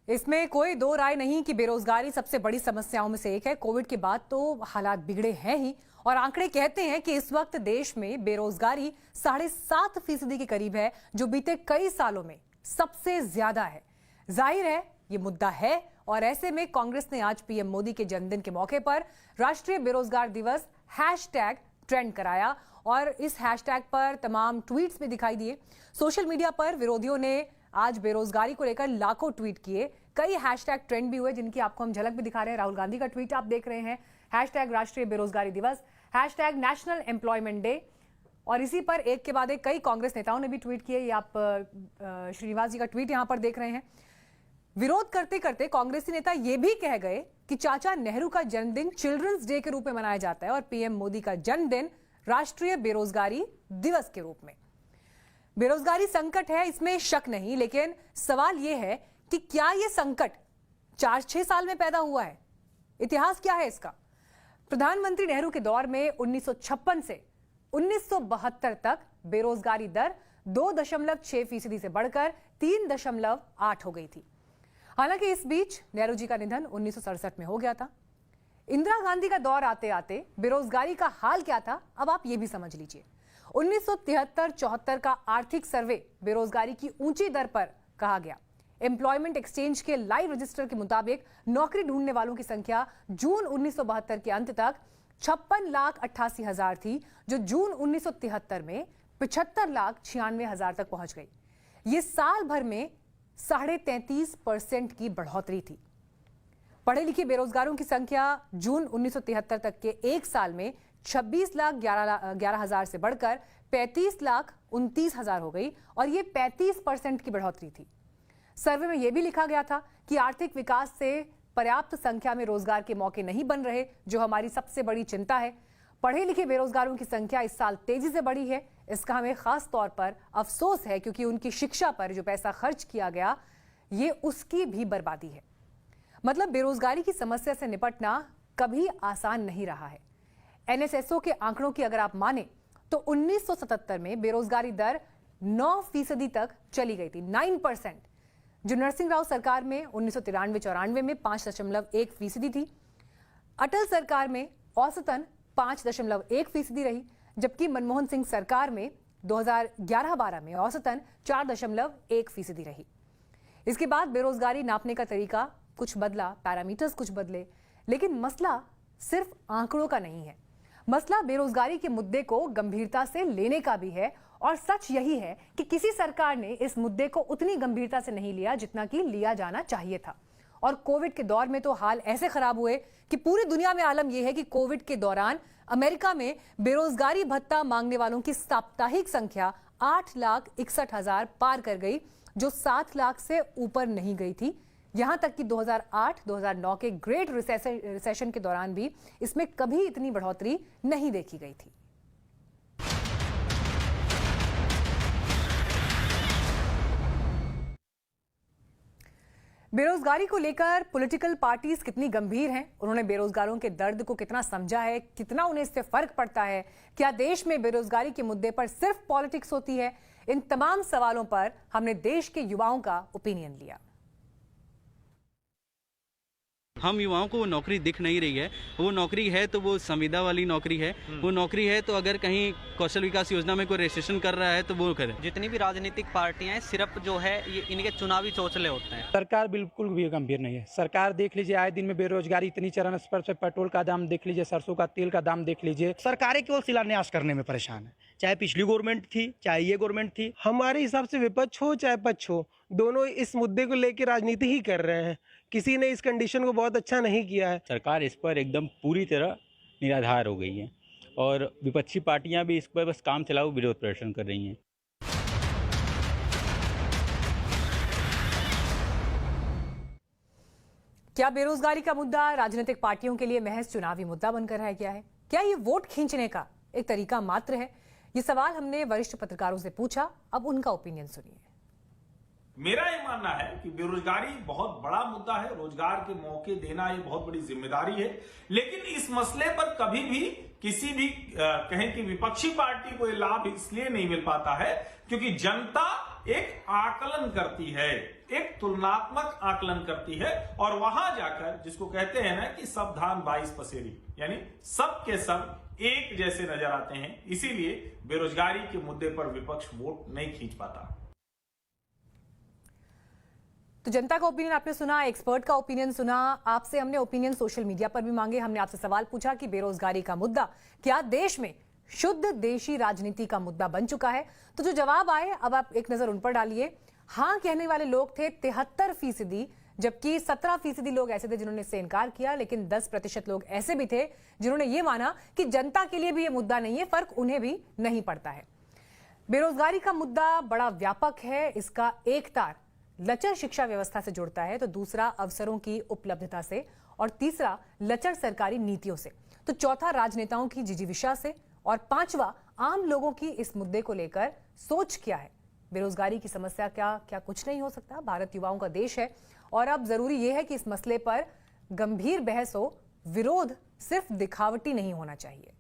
इसमें कोई दो राय नहीं कि बेरोजगारी सबसे बड़ी समस्याओं में से एक है। कोविड के बाद तो हालात बिगड़े हैं ही और आंकड़े कहते हैं कि इस वक्त देश में बेरोजगारी 7.5% के करीब है, जो बीते कई सालों में सबसे ज्यादा है। जाहिर है ये मुद्दा है और ऐसे में कांग्रेस ने आज पीएम मोदी के जन्मदिन के मौके पर राष्ट्रीय बेरोजगार दिवस हैशटैग ट्रेंड कराया और इस हैशटैग पर तमाम ट्वीट्स भी दिखाई दिए। सोशल मीडिया पर विरोधियों ने आज बेरोजगारी को लेकर लाखों ट्वीट किए। कई हैशटैग ट्रेंड भी हुए जिनकी आपको हम झलक भी दिखा रहे हैं। राहुल गांधी का ट्वीट आप देख रहे हैं, हैशटैग राष्ट्रीय बेरोजगारी दिवस, हैशटैग नेशनल एम्प्लॉयमेंट डे, और इसी पर एक के बाद एक कई कांग्रेस नेताओं ने भी ट्वीट किए। ये आप श्रीनिवास जी का ट्वीट यहां पर देख रहे हैं। विरोध करते करते कांग्रेसी नेता ये भी कह गए कि चाचा नेहरू का जन्मदिन चिल्ड्रंस डे के रूप में मनाया जाता है और पीएम मोदी का जन्मदिन राष्ट्रीय बेरोजगारी दिवस के रूप में। बेरोजगारी संकट है, इसमें शक नहीं, लेकिन सवाल यह है कि क्या यह संकट 4-6 साल में पैदा हुआ है? इतिहास क्या है इसका? प्रधानमंत्री नेहरू के दौर में 1956 से 1972 तक बेरोजगारी दर 2.6% से बढ़कर 3.8 हो गई थी। हालांकि इस बीच नेहरू जी का निधन 1967 में हो गया था। इंदिरा गांधी का दौर आते आते बेरोजगारी का हाल क्या था, अब आप ये भी समझ लीजिए। 1973-74 का आर्थिक सर्वे बेरोजगारी की ऊंची दर पर कहा गया। एम्प्लॉयमेंट एक्सचेंज के लाइव रजिस्टर के मुताबिक नौकरी ढूंढने वालों की संख्या जून 1972 के अंत तक 56,88,000 थी, जो जून 1973 में 75,96,000 तक पहुंच गई। ये साल भर में 33.5% की बढ़ोतरी थी। पढ़े लिखे बेरोजगारों की संख्या जून 1973 तक के एक साल में 26,11,000 से बढ़कर 35,29,000 हो गई और ये 35% की बढ़ोतरी थी। सर्वे में यह भी लिखा गया था कि आर्थिक विकास से पर्याप्त संख्या में रोजगार के मौके नहीं बन रहे, जो हमारी सबसे बड़ी चिंता है। पढ़े लिखे बेरोजगारों की संख्या इस साल तेजी से बढ़ी है। इसका हमें खास तौर पर अफसोस है, क्योंकि उनकी शिक्षा पर जो पैसा खर्च किया गया, ये उसकी भी बर्बादी है। मतलब बेरोजगारी की समस्या से निपटना कभी आसान नहीं रहा है। एनएसएसओ के आंकड़ों की अगर आप माने तो 1977 में बेरोजगारी दर 9% तक चली गई थी, 9%, जो नरसिंह राव सरकार में 1993-94 में 5.1% थी। अटल सरकार में औसतन 5.1% रही, जबकि मनमोहन सिंह सरकार में 2011-12 में औसतन 4.1% रही। इसके बाद बेरोजगारी नापने का तरीका कुछ बदला, पैरामीटर्स कुछ बदले, लेकिन मसला सिर्फ आंकड़ों का नहीं है। मसला बेरोजगारी के मुद्दे को गंभीरता से लेने का भी है, और सच यही है कि किसी सरकार ने इस मुद्दे को उतनी गंभीरता से नहीं लिया जितना कि लिया जाना चाहिए था। और कोविड के दौर में तो हाल ऐसे खराब हुए कि पूरी दुनिया में आलम यह है कि कोविड के दौरान अमेरिका में बेरोजगारी भत्ता मांगने वालों की साप्ताहिक संख्या 8,61,000 पार कर गई, जो 7 लाख से ऊपर नहीं गई थी। यहां तक कि 2008-2009 के ग्रेट रिसेशन के दौरान भी इसमें कभी इतनी बढ़ोतरी नहीं देखी गई थी। बेरोजगारी को लेकर पॉलिटिकल पार्टीज कितनी गंभीर हैं, उन्होंने बेरोजगारों के दर्द को कितना समझा है, कितना उन्हें इससे फर्क पड़ता है, क्या देश में बेरोजगारी के मुद्दे पर सिर्फ पॉलिटिक्स होती है, इन तमाम सवालों पर हमने देश के युवाओं का ओपिनियन लिया। हम युवाओं को वो नौकरी दिख नहीं रही है। वो नौकरी है तो वो संविदा वाली नौकरी है। वो नौकरी है तो अगर कहीं कौशल विकास योजना में कोई रजिस्ट्रेशन कर रहा है तो वो करे। जितनी भी राजनीतिक पार्टियां हैं, सिर्फ जो है ये इनके चुनावी चौचले होते हैं। सरकार बिल्कुल भी गंभीर नहीं है। सरकार देख लीजिए, आए दिन में बेरोजगारी इतनी चरम स्तर पे, पेट्रोल का दाम देख लीजिए, सरसों का तेल का दाम देख लीजिए। सरकारें केवल शिलान्यास करने में परेशान है, चाहे पिछली गवर्नमेंट थी चाहे ये गवर्नमेंट थी। हमारे हिसाब से विपक्ष हो चाहे पक्ष हो, दोनों इस मुद्दे को लेकर राजनीति ही कर रहे हैं। किसी ने इस कंडीशन को बहुत अच्छा नहीं किया है। सरकार इस पर एकदम पूरी तरह निराधार हो गई है और विपक्षी पार्टियां भी इस पर बस काम चलाओ विरोध प्रदर्शन कर रही हैं। क्या बेरोजगारी का मुद्दा राजनीतिक पार्टियों के लिए महज चुनावी मुद्दा बनकर रह गया है? क्या ये वोट खींचने का एक तरीका मात्र है? ये सवाल हमने वरिष्ठ पत्रकारों से पूछा, अब उनका ओपिनियन सुनिए। मेरा ये मानना है कि बेरोजगारी बहुत बड़ा मुद्दा है, रोजगार के मौके देना ये बहुत बड़ी जिम्मेदारी है, लेकिन इस मसले पर कभी भी किसी भी कहें कि विपक्षी पार्टी को ये लाभ इसलिए नहीं मिल पाता है क्योंकि जनता एक आकलन करती है एक तुलनात्मक आकलन करती है और वहां जाकर जिसको कहते हैं ना कि सब धान 22 पसेरी, यानी सब के सब एक जैसे नजर आते हैं। इसीलिए बेरोजगारी के मुद्दे पर विपक्ष वोट नहीं खींच पाता। तो जनता का ओपिनियन आपने सुना, एक्सपर्ट का ओपिनियन सुना, आपसे हमने ओपिनियन सोशल मीडिया पर भी मांगे। हमने आपसे सवाल पूछा कि बेरोजगारी का मुद्दा क्या देश में शुद्ध देशी राजनीति का मुद्दा बन चुका है। तो जो जवाब आए अब आप एक नजर उन पर डालिए। हाँ कहने वाले लोग थे 73%, जबकि 17% लोग ऐसे थे जिन्होंने इससे इनकार किया, लेकिन 10% लोग ऐसे भी थे जिन्होंने ये माना कि जनता के लिए भी ये मुद्दा नहीं है, फर्क उन्हें भी नहीं पड़ता है। बेरोजगारी का मुद्दा बड़ा व्यापक है। इसका एक तार लचर शिक्षा व्यवस्था से जुड़ता है, तो दूसरा अवसरों की उपलब्धता से, और तीसरा लचर सरकारी नीतियों से, तो चौथा राजनेताओं की जिजीविषा से, और पांचवा आम लोगों की इस मुद्दे को लेकर सोच क्या है। बेरोजगारी की समस्या क्या कुछ नहीं हो सकता। भारत युवाओं का देश है और अब जरूरी यह है कि इस मसले पर गंभीर बहस हो। विरोध सिर्फ दिखावटी नहीं होना चाहिए।